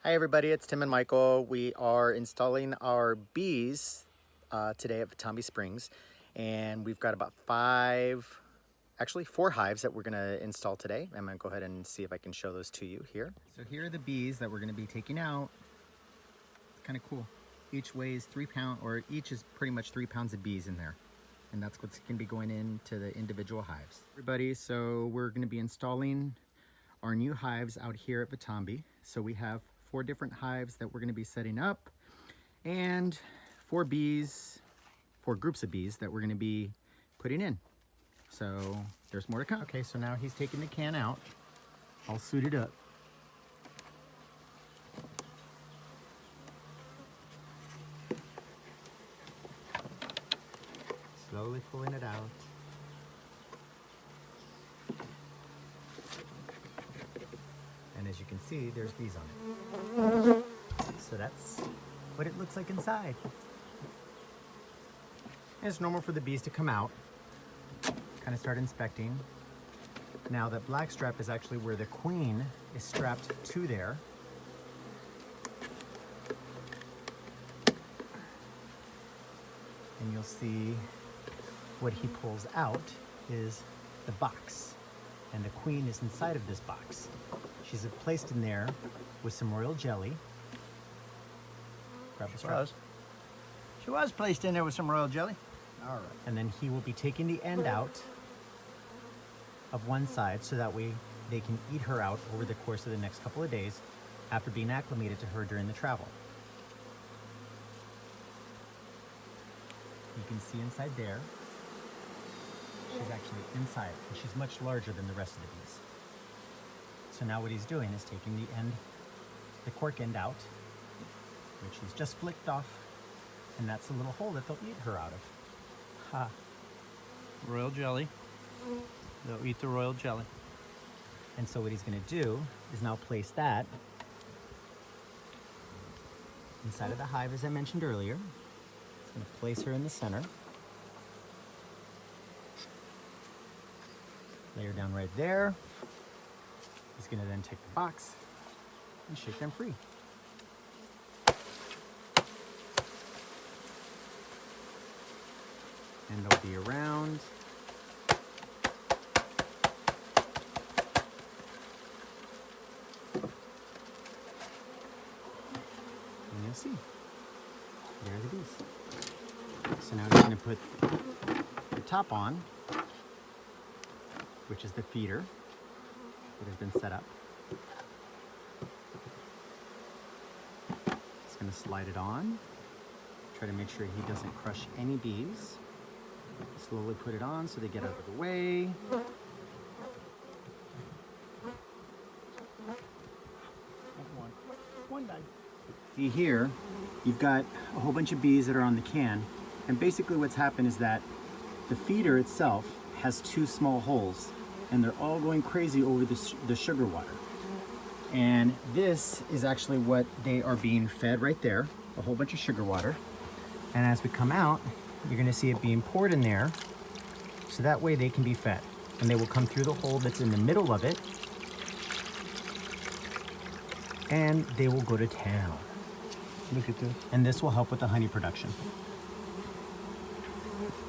Hi everybody, it's Tim and Michael. We are installing our bees today at Vitambi Springs, and we've got about four hives that we're gonna install today. I'm gonna go ahead and see if I can show those to you here. So here are the bees that we're gonna be taking out. Kind of cool. Each weighs 3 pounds, or each is pretty much 3 pounds of bees in there. And that's what's gonna be going into the individual hives. Everybody, so we're gonna be installing our new hives out here at Vitambi. So we have 4 different hives that we're going to be setting up, and 4 groups of bees that we're going to be putting in. So there's more to come. Okay, so now he's taking the can out, all suited up. Slowly pulling it out. And as you can see, there's bees on it. So that's what it looks like inside. And it's normal for the bees to come out, kind of start inspecting. Now that black strap is actually where the queen is strapped to there. And you'll see what he pulls out is the box. And the queen is inside of this box. She's placed in there with some royal jelly. Grab the strap. She was placed in there with some royal jelly. All right. And then he will be taking the end out of one side so that way they can eat her out over the course of the next couple of days after being acclimated to her during the travel. You can see inside there. She's actually inside, and she's much larger than the rest of the bees. So now what he's doing is taking the cork end out, which he's just flicked off, and that's the little hole that they'll eat her out of. Ha. Royal jelly. They'll eat the royal jelly. And so what he's gonna do is now place that inside of the hive, as I mentioned earlier. He's gonna place her in the center. Lay her down right there. He's gonna then take the box and shake them free. And they'll be around. And you'll see, there are the bees. So now he's gonna put the top on, which is the feeder that has been set up. He's going to slide it on, try to make sure he doesn't crush any bees. Slowly put it on so they get out of the way. One died. See here, you've got a whole bunch of bees that are on the can, and basically what's happened is that the feeder itself has 2 small holes, and they're all going crazy over the sugar water. And this is actually what they are being fed right there, a whole bunch of sugar water. And as we come out, you're gonna see it being poured in there, so that way they can be fed. And they will come through the hole that's in the middle of it, and they will go to town. Look at this. And this will help with the honey production.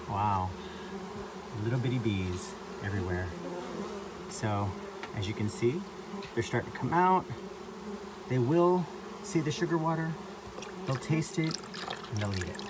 Wow. Little bitty bees everywhere. So, as you can see, they're starting to come out. They will see the sugar water, they'll taste it, and they'll eat it.